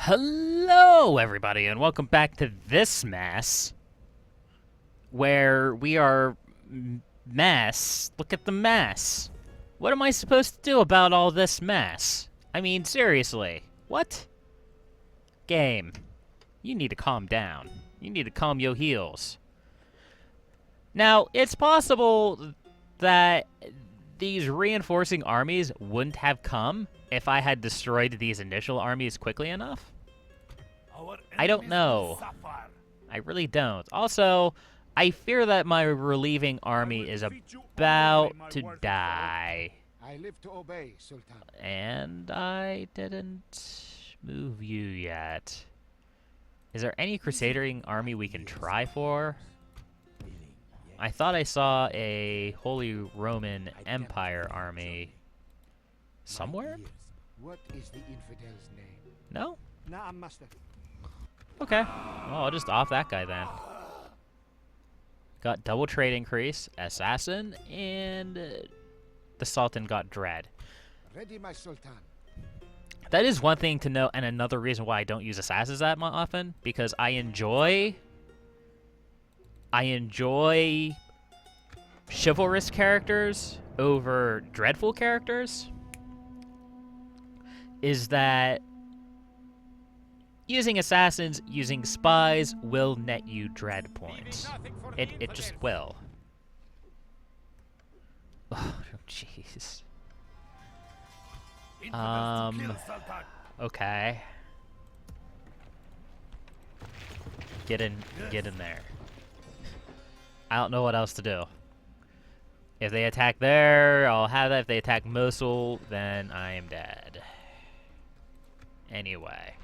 Hello, everybody, and welcome back to this mess, where we are mess. Look at the mess. What am I supposed to do about all this mess? I mean, seriously, what? Game, you need to calm down. You need to calm your heels. Now, it's possible that these reinforcing armies wouldn't have come if I had destroyed these initial armies quickly enough. I don't know. I really don't. Also, I fear that my relieving army is about to die. I live to obey, Sultan. And I didn't move you yet. Is there any crusading army we can try for? I thought I saw a Holy Roman Empire army somewhere? What is the infidel's name? No? Na'am, master. Okay. Well, I'll just off that guy then. Got double trade increase, assassin, and the Sultan got dread. Ready, my Sultan. That is one thing to know, and another reason why I don't use assassins that often, because I enjoy chivalrous characters over dreadful characters. Is that using assassins, using spies will net you dread points. It just will. Oh, jeez. Okay. Get in there. I don't know what else to do. If they attack there, I'll have that. If they attack Mosul, then I am dead. Anyway.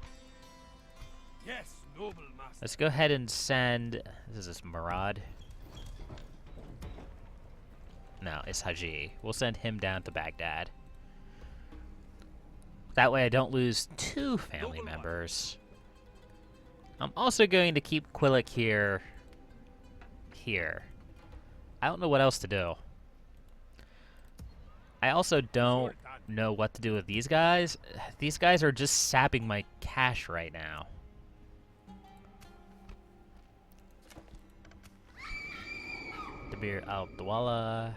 Yes, noble master. Let's go ahead and send... Is this Murad? No, it's Haji. We'll send him down to Baghdad. That way I don't lose two family members. I'm also going to keep Quillic here. I don't know what else to do. I also don't know what to do with these guys. These guys are just sapping my cash right now. Dabir al-Dawala.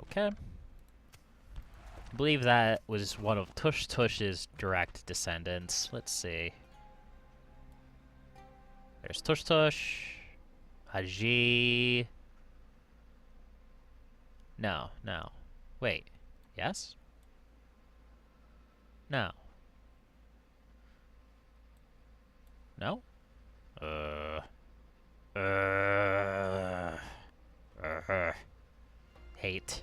Okay. I believe that was one of Tush Tush's direct descendants. Let's see. There's Tush Tush. Haji. No. Wait. Yes? No. No? Hate.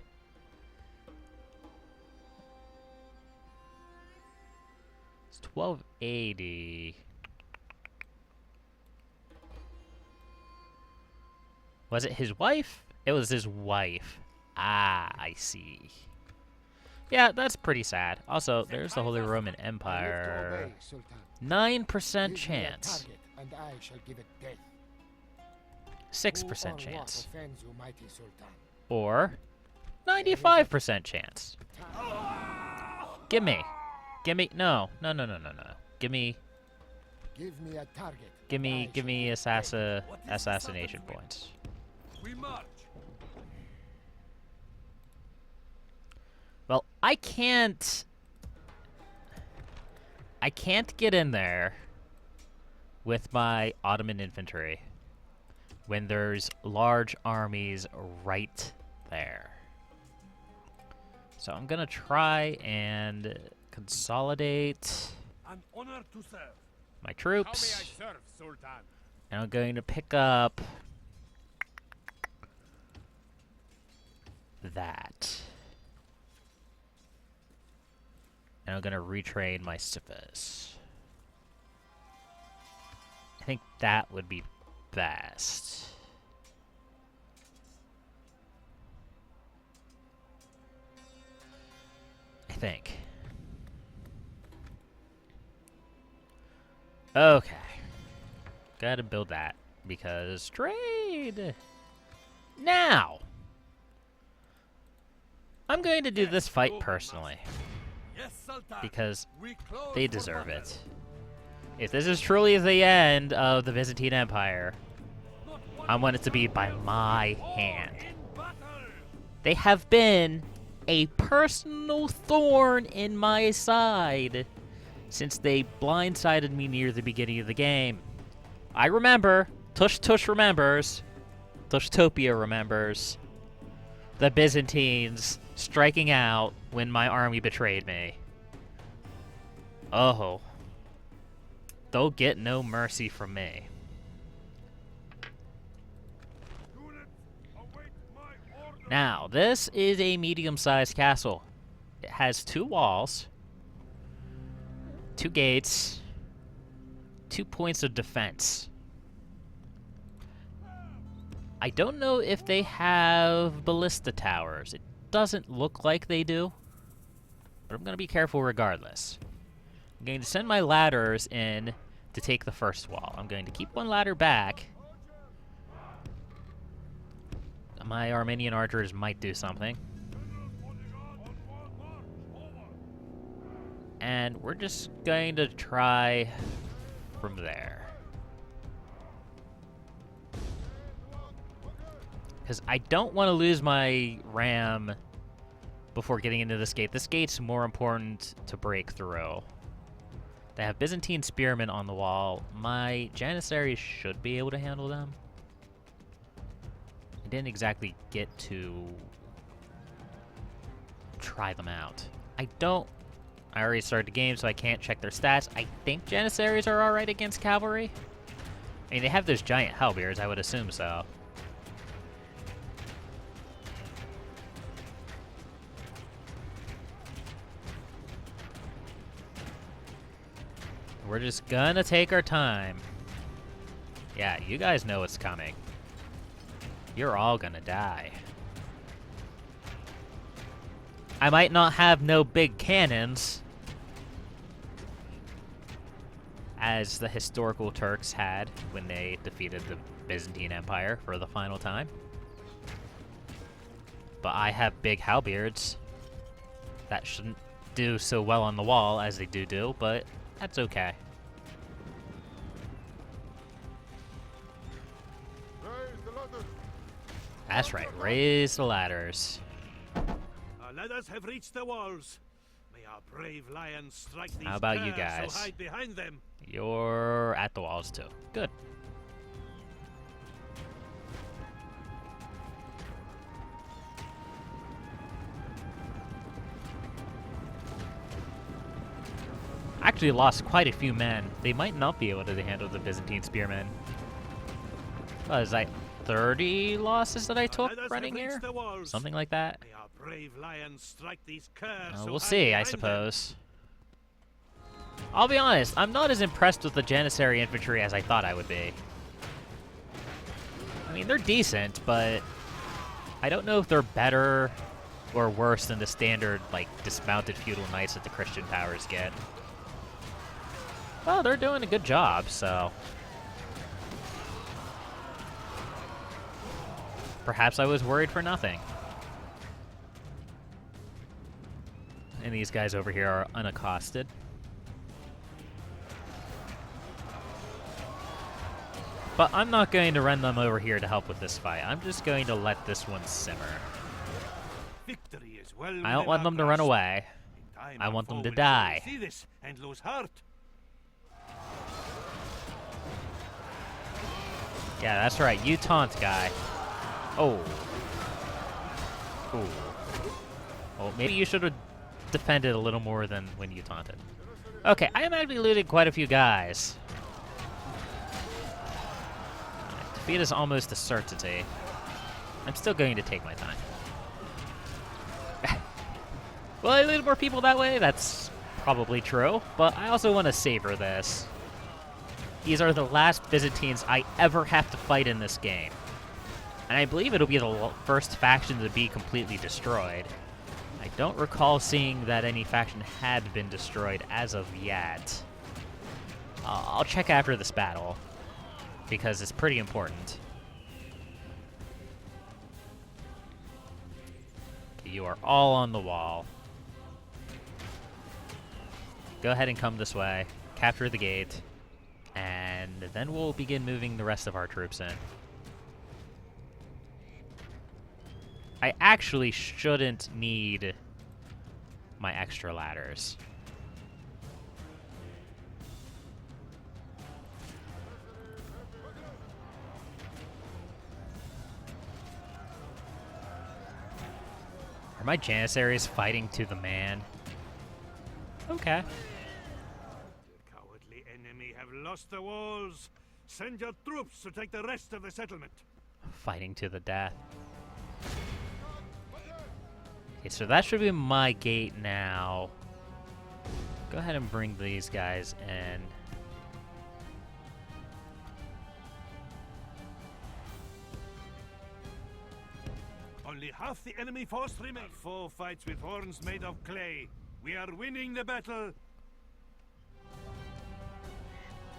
It's 1280. Was it his wife? It was his wife. Ah, I see. Yeah, that's pretty sad. Also, there's the Holy Roman Empire. 9% chance. 6% chance. Or 95% chance. Gimme. No. Gimme Give me a target. Gimme assassination points. We march. Well, I can't get in there with my Ottoman infantry when there's large armies right there. So I'm gonna try and consolidate An honor to serve. my How may I troops. serve, Sultan? And I'm going to pick up that. And I'm going to retrain my Sifis. I think that would be best. I think. Okay. Gotta build that. Because trade! Now! I'm going to do this fight personally. Yes, Sultan. because We close they for deserve battle. it. If this is truly the end of the Byzantine Empire, Not one I want it to be by will my fall hand. in battle. They have been a personal thorn in my side since they blindsided me near the beginning of the game. I remember, Tush Tush remembers, Tushtopia remembers, the Byzantines striking out when my army betrayed me. Oh. They'll get no mercy from me. Units, await my order. Now, this is a medium-sized castle. It has 2 walls, 2 gates, 2 points of defense. I don't know if they have ballista towers. It doesn't look like they do, but I'm going to be careful regardless. I'm going to send my ladders in to take the first wall. I'm going to keep one ladder back. My Armenian archers might do something. And we're just going to try from there. Because I don't want to lose my ram before getting into this gate. This gate's more important to break through. They have Byzantine spearmen on the wall. My Janissaries should be able to handle them. I didn't exactly get to try them out. I already started the game, so I can't check their stats. I think Janissaries are alright against cavalry. I mean, they have those giant halberds, I would assume so. We're just gonna take our time. Yeah, you guys know what's coming. You're all gonna die. I might not have no big cannons, as the historical Turks had when they defeated the Byzantine Empire for the final time. But I have big halberds that shouldn't do so well on the wall as they do, but that's okay. That's right, raise the ladders. Our ladders have reached the walls. May our brave lions strike these How about you curs guys? who hide behind them. You're at the walls too. Good. Actually lost quite a few men. They might not be able to handle the Byzantine spearmen. What is that, 30 losses that I took Ladders running have reached here? the walls. Something like that? May our brave lions strike these curs who We'll hide see, I behind them. suppose. I'll be honest, I'm not as impressed with the Janissary infantry as I thought I would be. I mean, they're decent, but I don't know if they're better or worse than the standard, like, dismounted feudal knights that the Christian powers get. Well, they're doing a good job, so... perhaps I was worried for nothing. And these guys over here are unaccosted. But I'm not going to run them over here to help with this fight. I'm just going to let this one simmer. Victory is well I don't within want our them to run grasp. away. In time, I our want them foe to will die. surely see this and lose heart. Yeah, that's right. You taunt, guy. Oh. Ooh. Well, maybe you should have defended a little more than when you taunted. Okay, I am actually looting quite a few guys. Defeat is almost a certainty. I'm still going to take my time. Will I lose more people that way? That's probably true, but I also want to savor this. These are the last Byzantines I ever have to fight in this game. And I believe it'll be the first faction to be completely destroyed. I don't recall seeing that any faction had been destroyed as of yet. I'll check after this battle, because it's pretty important. You are all on the wall. go ahead and come this way, capture the gate, and then we'll begin moving the rest of our troops in. I actually shouldn't need my extra ladders. Are my Janissaries fighting to the man? Okay. The cowardly enemy have lost the walls. Send your troops to take the rest of the settlement. Fighting to the death. Okay, so that should be my gate now. Go ahead and bring these guys in. Only half the enemy force remains. Our foe fights with horns made of clay. We are winning the battle.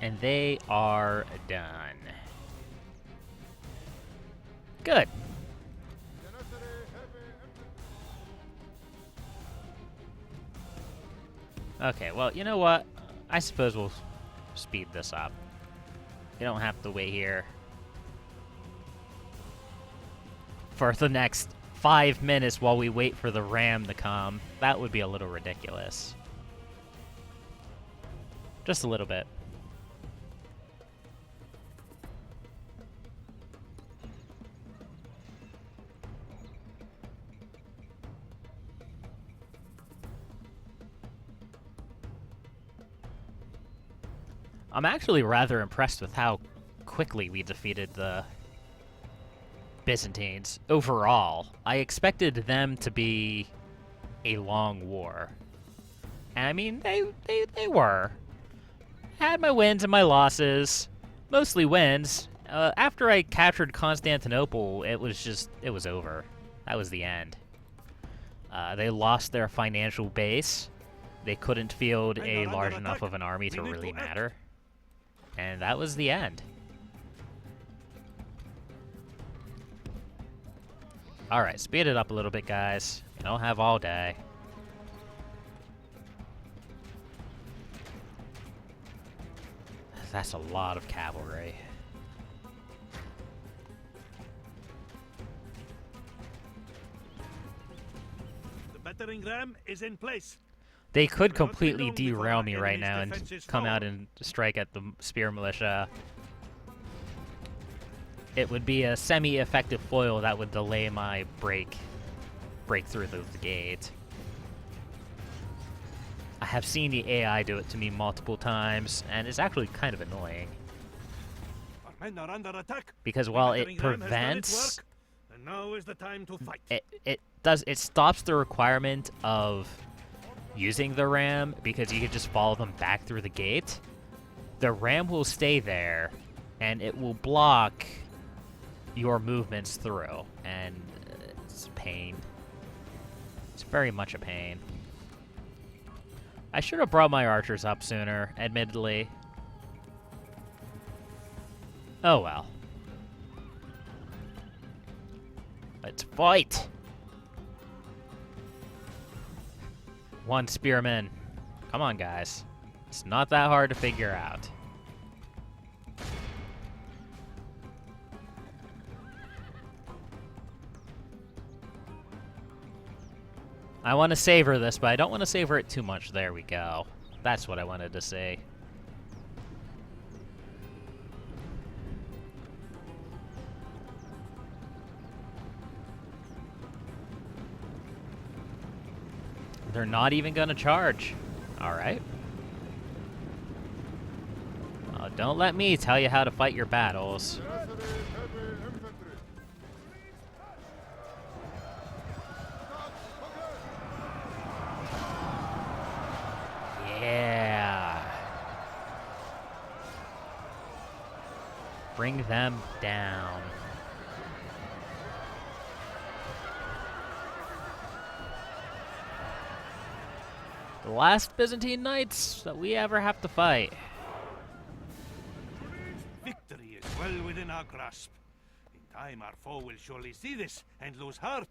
And they are done. Good. Okay, well, you know what? I suppose we'll speed this up. You don't have to wait here for the next 5 minutes while we wait for the ram to come. That would be a little ridiculous. Just a little bit. I'm actually rather impressed with how quickly we defeated the Byzantines overall. I expected them to be a long war. And I mean, they were. I had my wins and my losses. Mostly wins. After I captured Constantinople, it was over. That was the end. They lost their financial base. They couldn't field a large enough of an army to really matter. And that was the end. Alright, speed it up a little bit, guys. You don't have all day. That's a lot of cavalry. The battering ram is in place. They could completely derail me right now and come out and strike at the spear militia. It would be a semi-effective foil that would delay my break through the gate. I have seen the AI do it to me multiple times, and it's actually kind of annoying. Our men are under attack. Because while it prevents, And now is the time to fight. it stops the requirement of using the ram because you can just follow them back through the gate. The ram will stay there, and it will block your movements through, and it's a pain. It's very much a pain. I should have brought my archers up sooner, admittedly. Oh well. Let's fight! One spearman. Come on, guys. It's not that hard to figure out. I want to savor this, but I don't want to savor it too much. There we go. That's what I wanted to say. They're not even going to charge. All right. Don't let me tell you how to fight your battles. Yeah. Bring them down. The last Byzantine knights that we ever have to fight. Victory is well within our grasp. In time, our foe will surely see this and lose heart.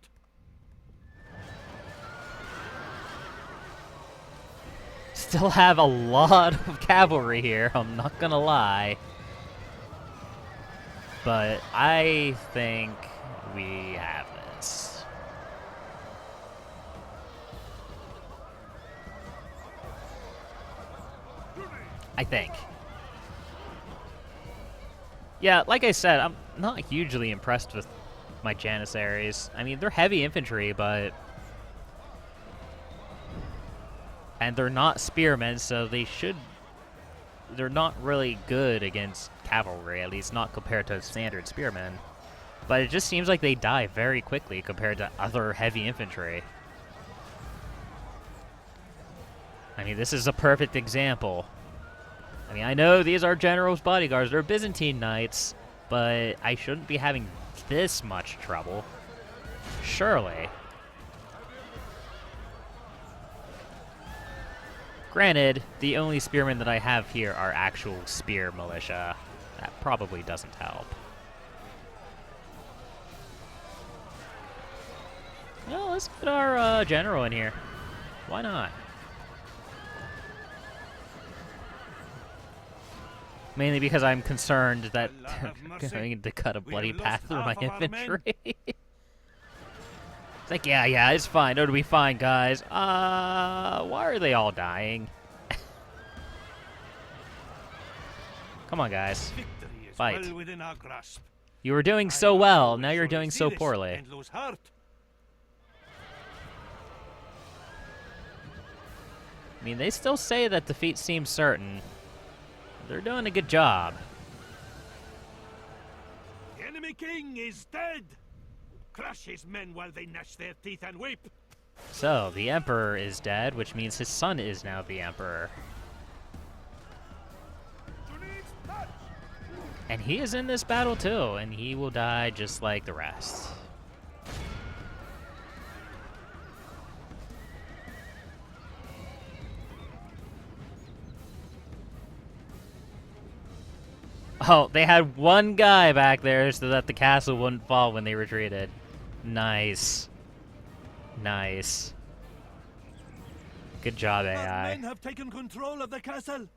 Still have a lot of cavalry here, I'm not gonna lie. But I think we have this. I think. Yeah, like I said, I'm not hugely impressed with my Janissaries. I mean, they're heavy infantry, but... And they're not spearmen, so they should... They're not really good against cavalry, at least not compared to standard spearmen. But it just seems like they die very quickly compared to other heavy infantry. I mean, this is a perfect example. I mean, I know these are generals' bodyguards, they're Byzantine knights, but I shouldn't be having this much trouble. Surely. Granted, the only spearmen that I have here are actual spear militia. That probably doesn't help. Well, let's put our general in here. Why not? Mainly because I'm concerned that I'm going to cut a bloody path through my infantry. It's like, yeah, it's fine. It'll be fine, guys. Why are they all dying? Come on, guys. Fight. You were doing so well, now you're doing so poorly. I mean, they still say that defeat seems certain. They're doing a good job. The enemy king is dead! Crush his men while they gnash their teeth and weep! So, the Emperor is dead, which means his son is now the Emperor. And he is in this battle too, and he will die just like the rest. Oh, they had one guy back there so that the castle wouldn't fall when they retreated. Nice. Nice. Good job, AI. Our men have taken control of the castle.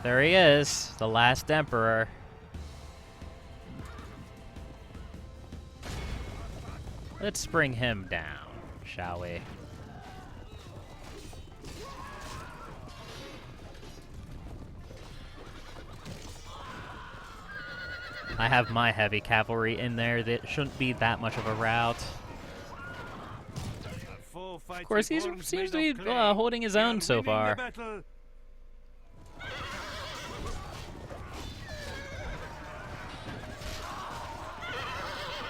There he is, the last Emperor. Let's bring him down, shall we? I have my heavy cavalry in there. That shouldn't be that much of a rout. Of course, he seems to be holding his own so far.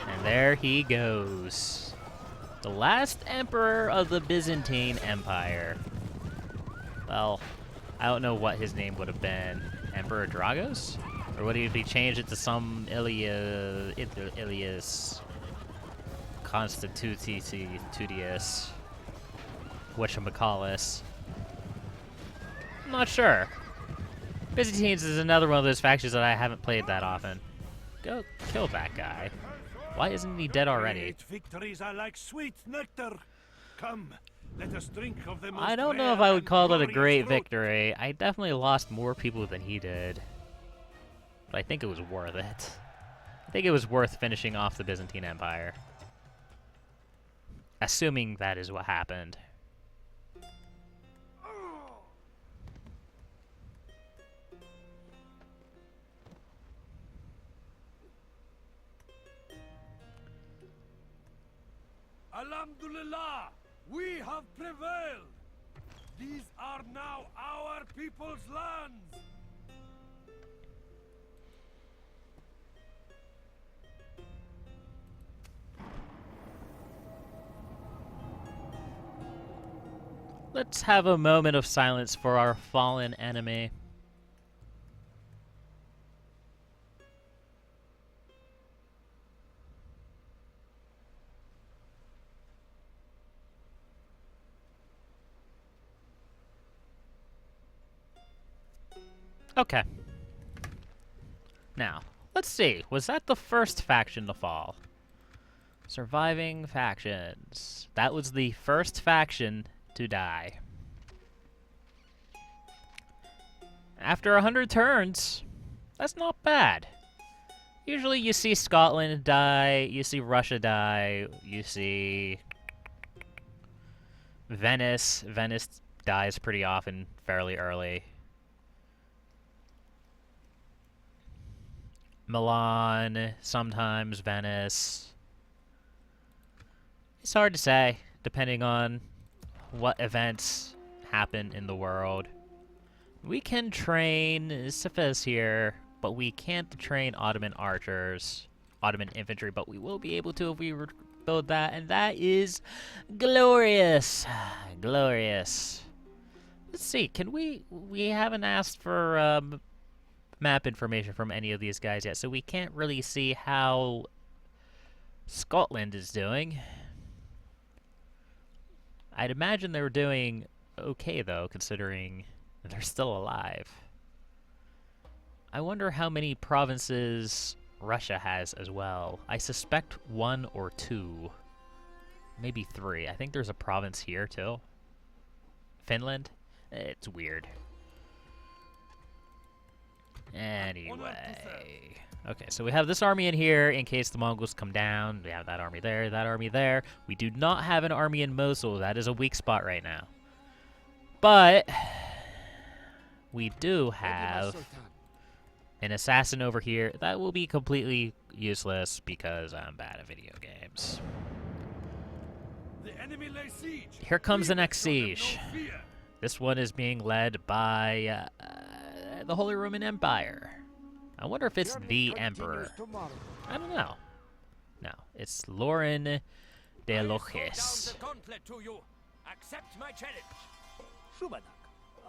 And there he goes. The last emperor of the Byzantine Empire. Well, I don't know what his name would have been. Emperor Dragos? Or would he be changed it to some Ilias Constitutius? Whatchamacallis? I'm not sure. Byzantines is another one of those factions that I haven't played that often. Go kill that guy. Why isn't he dead already? Great victories are like sweet nectar. Come, let us drink of the most I don't know if rare I would and call it a glorious great fruit. victory. I definitely lost more people than he did. But I think it was worth it. I think it was worth finishing off the Byzantine Empire. Assuming that is what happened. Alhamdulillah, we have prevailed. These are now our people's lands. Let's have a moment of silence for our fallen enemy. Okay. Now, let's see. Was that the first faction to fall? Surviving factions. That was the first faction to die. After 100 turns, that's not bad. Usually you see Scotland die, you see Russia die, you see Venice. Venice dies pretty often, fairly early. Milan, sometimes Venice. It's hard to say, depending on what events happen in the world. We can train Sifis here, but we can't train Ottoman archers, Ottoman infantry, but we will be able to if we build that, and that is glorious. Glorious. Let's see, can we haven't asked for map information from any of these guys yet, so we can't really see how Scotland is doing. I'd imagine they were doing okay, though, considering they're still alive. I wonder how many provinces Russia has as well. I suspect 1 or 2. Maybe 3. I think there's a province here, too. Finland? It's weird. Anyway. Okay, so we have this army in here in case the Mongols come down. We have that army there, that army there. We do not have an army in Mosul. That is a weak spot right now. But we do have an assassin over here. That will be completely useless because I'm bad at video games. The enemy lay siege. Here comes the next Show them no siege. fear. This one is being led by the Holy Roman Empire. I wonder if it's the Emperor. I don't know. No, it's Lauren de Loches. Accept my challenge.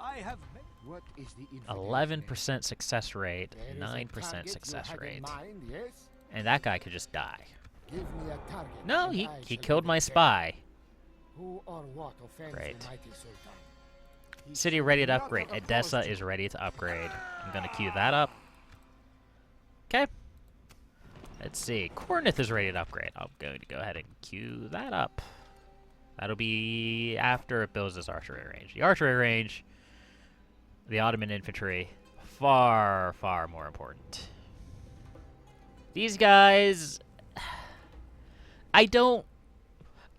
I have what is the 11% success rate, 9% success rate. And that guy could just die. Give me a target. No, and he I shall killed give my it spy. them. Who or what offends Great. the mighty Sultan? He City should ready to not upgrade. oppose Edessa to is ready to upgrade. I'm gonna queue that up. Okay. Let's see. Corinth is ready to upgrade. I'm going to go ahead and queue that up. That'll be after it builds this archery range. The archery range, the Ottoman infantry, far, far more important. These guys, I don't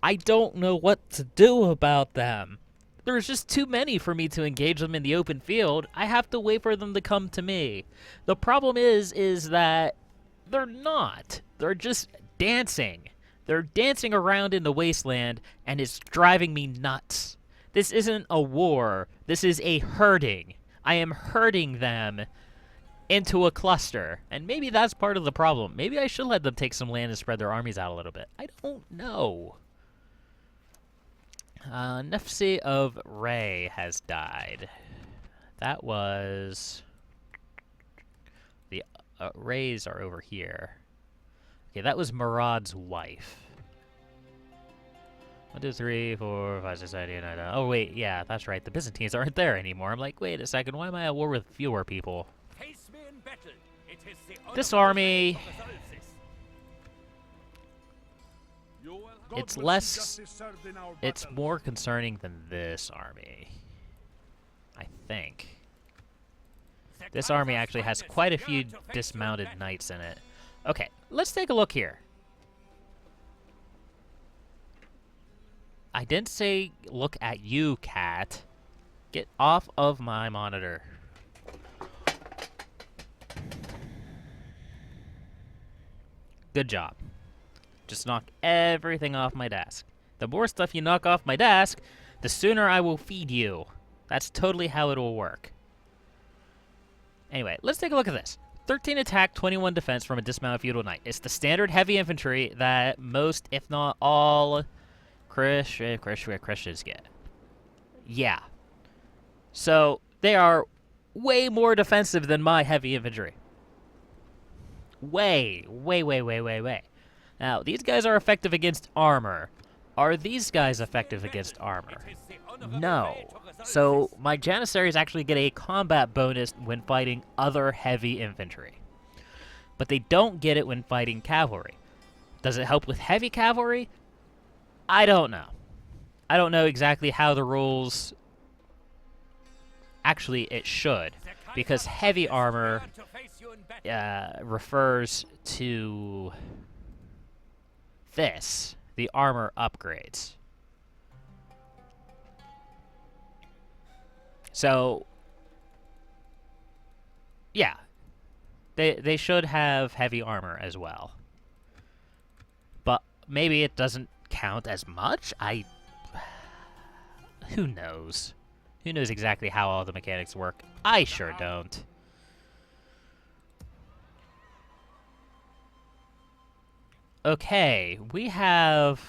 know what to do about them. There's just too many for me to engage them in the open field. I have to wait for them to come to me. The problem is that they're not. They're just dancing. They're dancing around in the wasteland, and it's driving me nuts. This isn't a war. This is a herding. I am herding them into a cluster, and maybe that's part of the problem. Maybe I should let them take some land and spread their armies out a little bit. I don't know. Nefsi of Ray has died. That was... The Rays are over here. Okay, that was Murad's wife. 1, 2, 3, 4, 5, 6, 7, 8, 9, 10. Oh, wait, yeah, that's right. The Byzantines aren't there anymore. I'm like, wait a second, why am I at war with fewer people? Face me in battle. It is the This honorable army... fate to resolve this. It's less... It's more concerning than this army. I think. This army actually has quite a few dismounted knights in it. Okay, let's take a look here. I didn't say look at you, cat. Get off of my monitor. Good job. Just knock everything off my desk. The more stuff you knock off my desk, the sooner I will feed you. That's totally how it will work. Anyway, let's take a look at this. 13 attack, 21 defense from a dismounted feudal knight. It's the standard heavy infantry that most, if not all, Christians get. Yeah. So, they are way more defensive than my heavy infantry. Way. Now, these guys are effective against armor. Are these guys effective against armor? No. So, my Janissaries actually get a combat bonus when fighting other heavy infantry. But they don't get it when fighting cavalry. Does it help with heavy cavalry? I don't know. I don't know exactly how the rules... Actually, it should, because heavy armor refers to this, the armor upgrades. So, yeah, they should have heavy armor as well. But maybe it doesn't count as much? Who knows? Who knows exactly how all the mechanics work? I sure don't. Okay, we have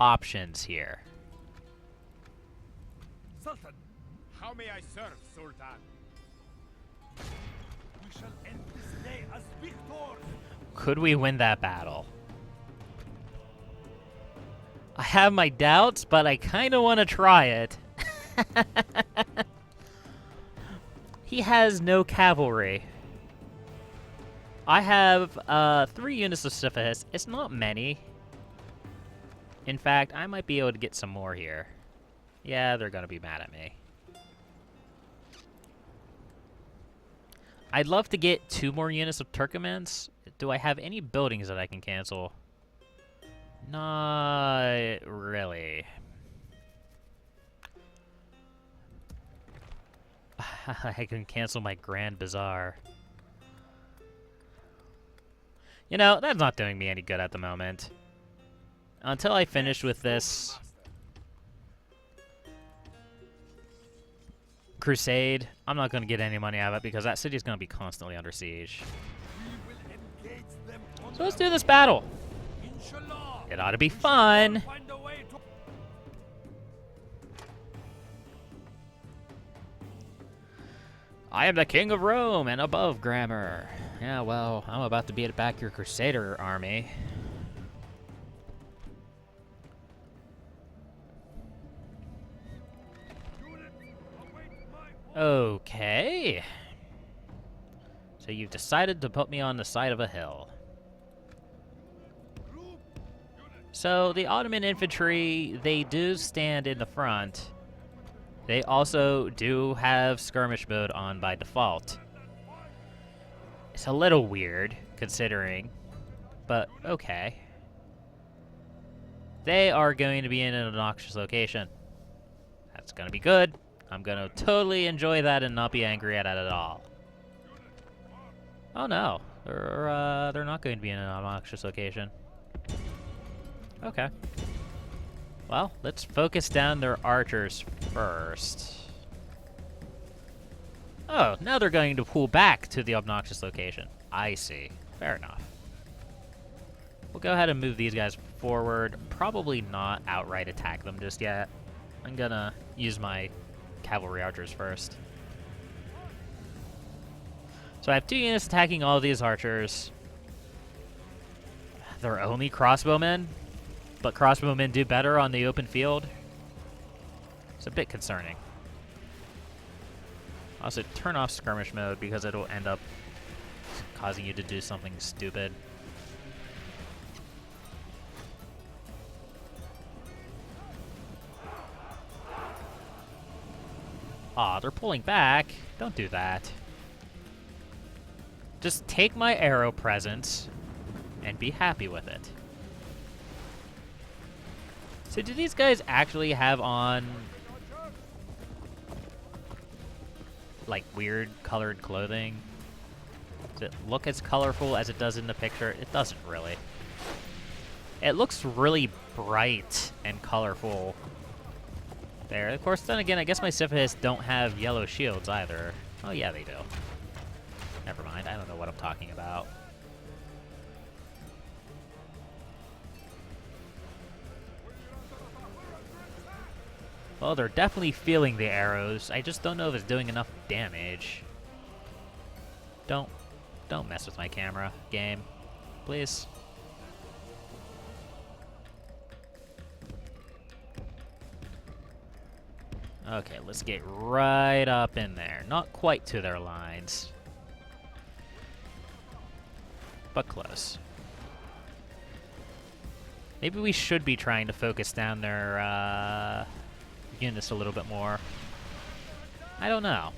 options here. Sultan, how may I serve, Sultan? We shall end this day as victors. Could we win that battle? I have my doubts, but I kind of want to try it. He has no cavalry. I have 3 units of Syphilis. It's not many. In fact, I might be able to get some more here. Yeah, they're going to be mad at me. I'd love to get 2 more units of Turkomans. Do I have any buildings that I can cancel? Not really. I can cancel my Grand Bazaar. You know, that's not doing me any good at the moment. Until I finish with this crusade, I'm not going to get any money out of it because that city is going to be constantly under siege. So let's do this battle. It ought to be fun. I am the king of Rome and above grammar. Yeah, well, I'm about to beat back your Crusader army. Okay. So you've decided to put me on the side of a hill. So the Ottoman infantry, they do stand in the front. They also do have skirmish mode on by default. It's a little weird, considering, but okay. They are going to be in an obnoxious location. That's going to be good. I'm going to totally enjoy that and not be angry at it at all. Oh no, they're not going to be in an obnoxious location. Okay. Well, let's focus down their archers first. Oh, now they're going to pull back to the obnoxious location. I see. Fair enough. We'll go ahead and move these guys forward. Probably not outright attack them just yet. I'm gonna use my cavalry archers first. So I have 2 units attacking all of these archers. They're only crossbowmen, but crossbowmen do better on the open field. It's a bit concerning. Also, turn off skirmish mode because it'll end up causing you to do something stupid. Aw, they're pulling back. Don't do that. Just take my arrow presents and be happy with it. So do these guys actually have on like weird colored clothing? Does it look as colorful as it does in the picture? It doesn't really. It looks really bright and colorful there. Of course, then again, I guess my Syphilis don't have yellow shields either. Oh yeah, they do. Never mind, I don't know what I'm talking about. Well, they're definitely feeling the arrows. I just don't know if it's doing enough damage. Don't mess with my camera, game. Please. Okay, let's get right up in there. Not quite to their lines. but close. Maybe we should be trying to focus down their units a little bit more. I don't know.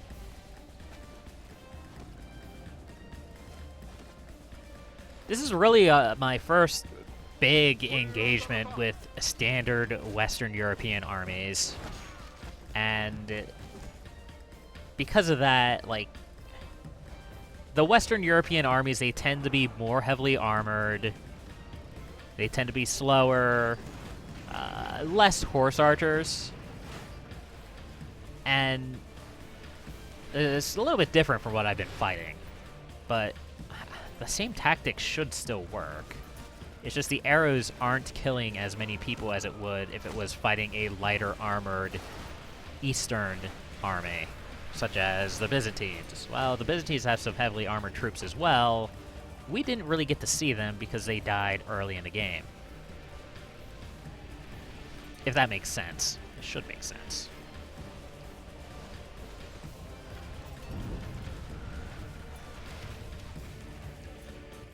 This is really my first big engagement with standard Western European armies. And because of that, like, the Western European armies, they tend to be more heavily armored. They tend to be slower, less horse archers. And it's a little bit different from what I've been fighting. But the same tactics should still work. It's just the arrows aren't killing as many people as it would if it was fighting a lighter armored Eastern army, such as the Byzantines. Well, the Byzantines have some heavily armored troops as well. We didn't really get to see them because they died early in the game. If that makes sense. It should make sense.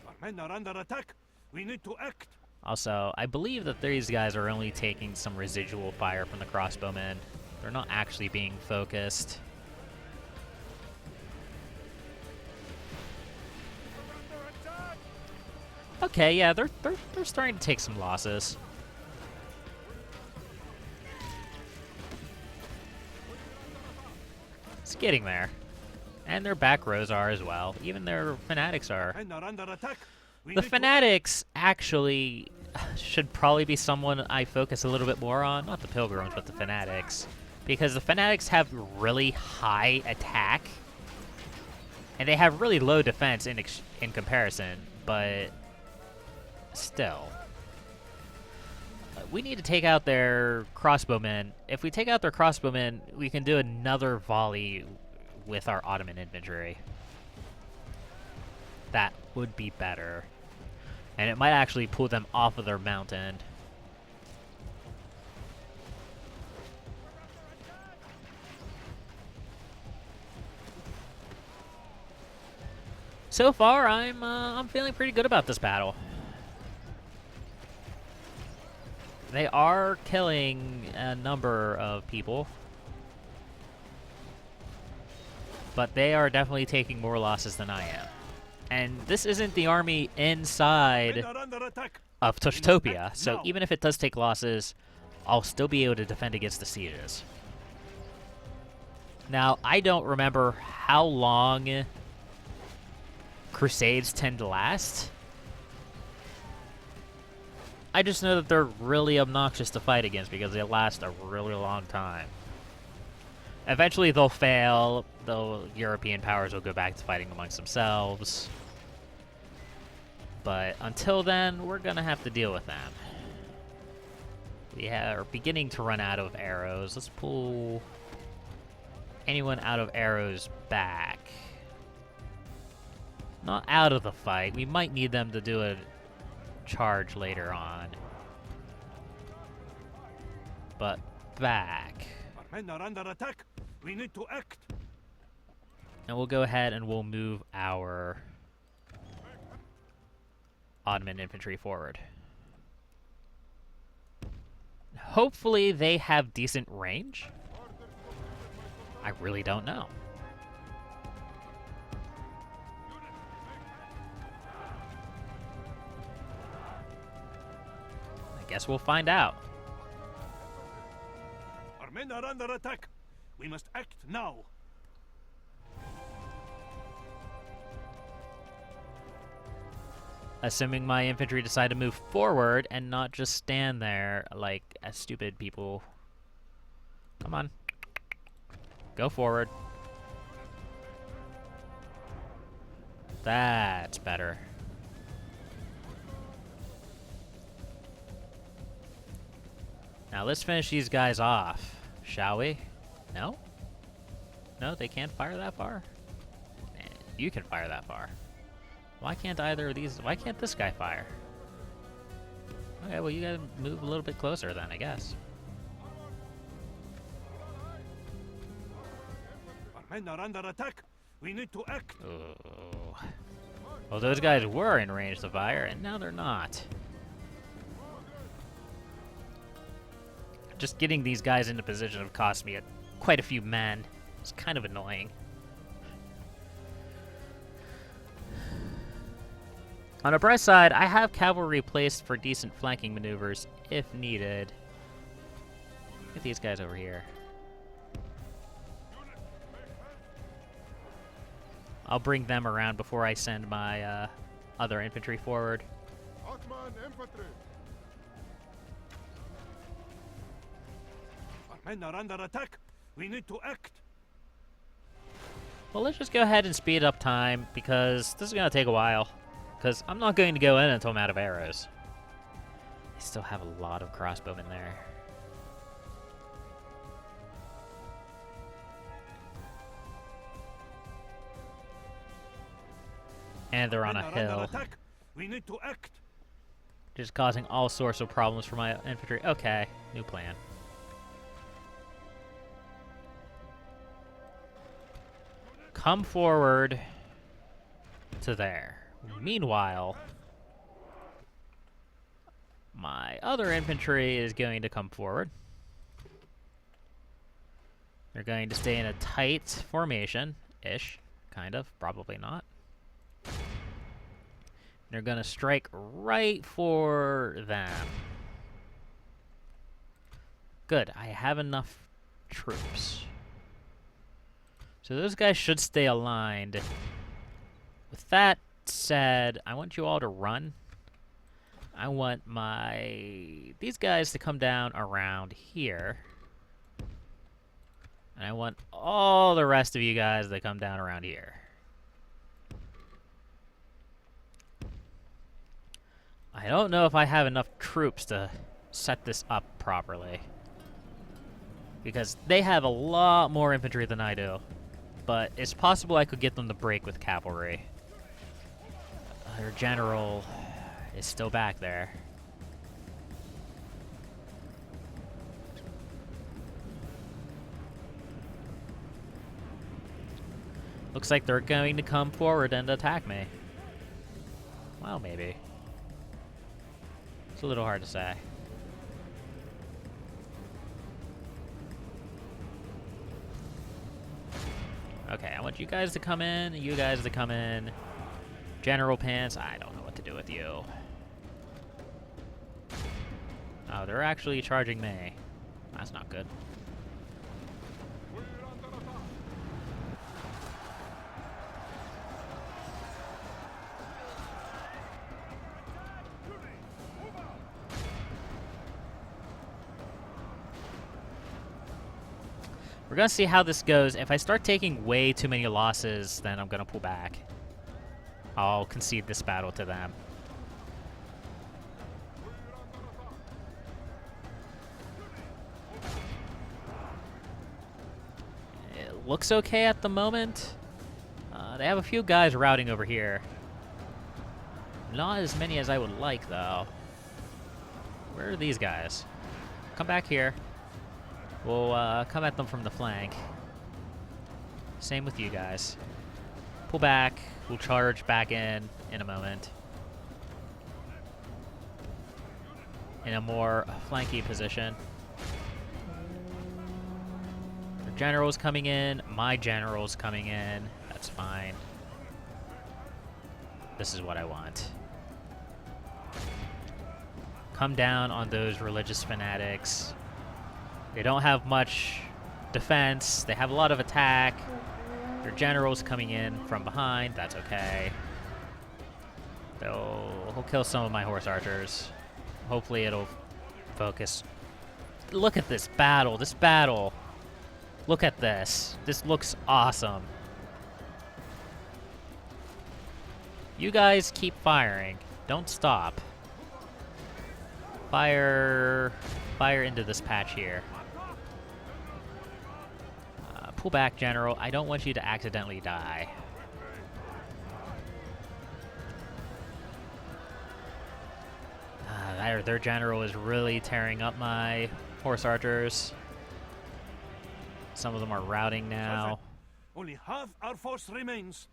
Our men are under attack. We need to act. Also, I believe that these guys are only taking some residual fire from the crossbowmen. They're not actually being focused. Okay, yeah, they're starting to take some losses. It's getting there. And their back rows are as well. Even their fanatics are. Men are under attack. We The need to fanatics actually should probably be someone I focus a little bit more on. Not the pilgrims, but the fanatics. Because the fanatics have really high attack. And they have really low defense in comparison. But still. We need to take out their crossbowmen. If we take out their crossbowmen, we can do another volley with our Ottoman infantry. That would be better. And it might actually pull them off of their mountain. So far, I'm feeling pretty good about this battle. They are killing a number of people. But they are definitely taking more losses than I am. And this isn't the army inside Men are under attack. of Tushtopia, so now. even if it does take losses, I'll still be able to defend against the sieges. Now, I don't remember how long crusades tend to last. I just know that they're really obnoxious to fight against because they last a really long time. Eventually they'll fail, the European powers will go back to fighting amongst themselves. But until then, we're gonna have to deal with them. We are beginning to run out of arrows. Let's pull anyone out of arrows back. Not out of the fight. We might need them to do a charge later on. But back. Our men are under attack. We need to act. And we'll go ahead and we'll move our Ottoman infantry forward. Hopefully they have decent range. I really don't know. I guess we'll find out. Our men are under attack. We must act now. Assuming my infantry decide to move forward and not just stand there like stupid people. Come on. Go forward. That's better. Now let's finish these guys off, shall we? No? No, they can't fire that far? You can fire that far. Why can't either of these... Why can't this guy fire? Okay, well, you gotta move a little bit closer then, I guess. Our men are under attack. We need to act. Oh. Well, those guys were in range to fire, and now they're not. Just getting these guys into position have cost me quite a few men. It's kind of annoying. On the bright side, I have cavalry placed for decent flanking maneuvers if needed. Get these guys over here. I'll bring them around before I send my other infantry forward. Ottoman infantry. Our men are under attack. We need to act. Well, let's just go ahead and speed up time, because this is going to take a while. Because I'm not going to go in until I'm out of arrows. I still have a lot of crossbowmen there. And they're on a Men are under hill, attack. We need to act. just causing all sorts of problems for my infantry. Okay, new plan. Come forward to there. Meanwhile, my other infantry is going to come forward. They're going to stay in a tight formation-ish, kind of, probably not. They're going to strike right for them. Good, I have enough troops. So those guys should stay aligned. With that said, I want you all to run. I want these guys to come down around here. And I want all the rest of you guys to come down around here. I don't know if I have enough troops to set this up properly. Because they have a lot more infantry than I do. But it's possible I could get them to break with cavalry. Their general is still back there. Looks like they're going to come forward and attack me. Well, maybe. It's a little hard to say. Okay, I want you guys to come in, you guys to come in. General Pants, I don't know what to do with you. Oh, they're actually charging me. That's not good. We're gonna see how this goes. If I start taking way too many losses, then I'm gonna pull back. I'll concede this battle to them. It looks okay at the moment. They have a few guys routing over here. Not as many as I would like, though. Where are these guys? Come back here. We'll come at them from the flank. Same with you guys. Pull back. We'll charge back in a moment. In a more flanky position. The general's coming in. My general's coming in. That's fine. This is what I want. Come down on those religious fanatics. They don't have much defense. They have a lot of attack. Their general's coming in from behind. That's okay. He'll kill some of my horse archers. Hopefully it'll focus. Look at this battle. This battle. Look at this. This looks awesome. You guys keep firing. Don't stop. Fire into this patch here. Pull back, General. I don't want you to accidentally die. Their general is really tearing up my horse archers. Some of them are routing now. Only half our force remains.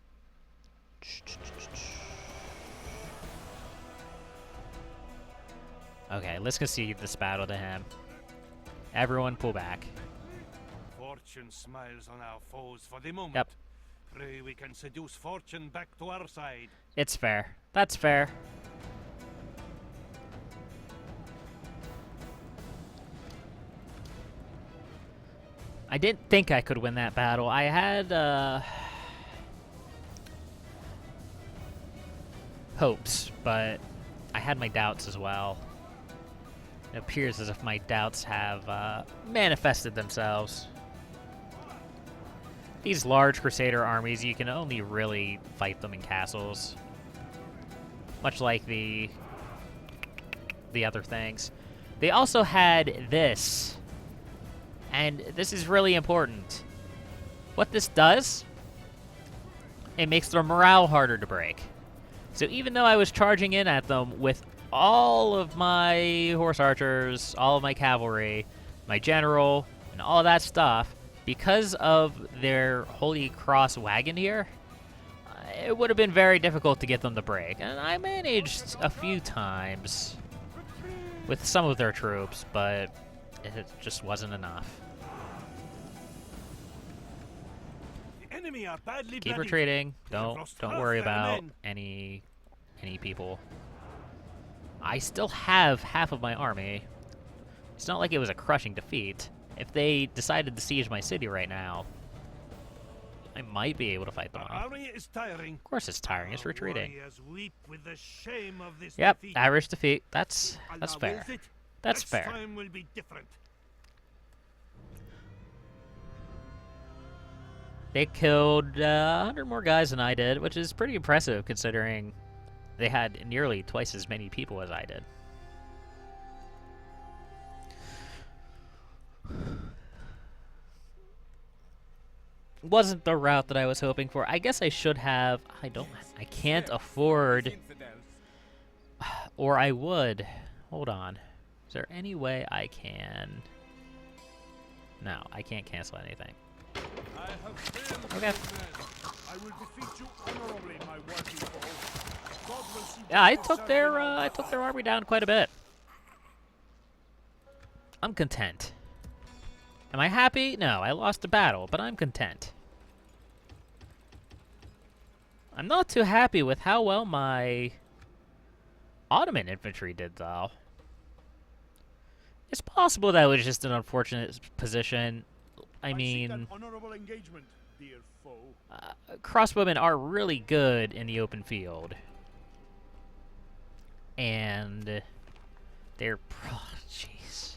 Okay, let's concede this battle to him. Everyone pull back. Fortune smiles on our foes for the moment. Yep. Pray we can seduce fortune back to our side. It's fair. That's fair. I didn't think I could win that battle. I had, hopes, but I had my doubts as well. It appears as if my doubts have, manifested themselves. These large Crusader armies, you can only really fight them in castles. Much like the other things. They also had this. And this is really important. What this does, it makes their morale harder to break. So even though I was charging in at them with all of my horse archers, all of my cavalry, my general, and all of that stuff, because of their Holy Cross wagon here, it would have been very difficult to get them to break. And I managed a few times with some of their troops, but it just wasn't enough. The enemy are badly Keep bloodied. retreating. They have Don't lost don't half worry their about men. any people. I still have half of my army. It's not like it was a crushing defeat. If they decided to siege my city right now, I might be able to fight them Our off. army is tiring. Of course it's tiring, it's Our retreating. warriors weep with the shame of this Yep, defeat. average defeat. That's Allah fair. wills it. That's Next fair. time will be different. They killed 100 more guys than I did, which is pretty impressive considering they had nearly twice as many people as I did. Wasn't the route that I was hoping for. I guess I should have. I can't afford. Or I would. Hold on. Is there any way I can? No, I can't cancel anything. Okay. I will defeat you honorably, my worthy foe. God will see Yeah, I both took yourself their and I took their army down quite a bit. I'm content. Am I happy? No, I lost a battle, but I'm content. I'm not too happy with how well my Ottoman infantry did, though. It's possible that was just an unfortunate position. I seek mean, an honorable engagement, dear foe. crossbowmen are really good in the open field. And they're... Jeez.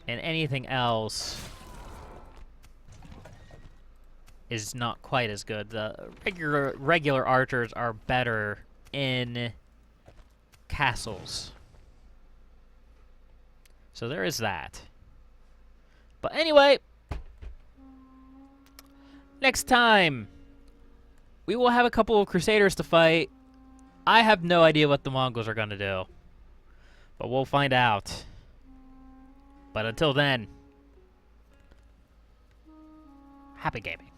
And anything else is not quite as good. The regular archers are better in castles. So there is that. But anyway, next time we will have a couple of Crusaders to fight. I have no idea what the Mongols are going to do, but we'll find out. But until then, happy gaming.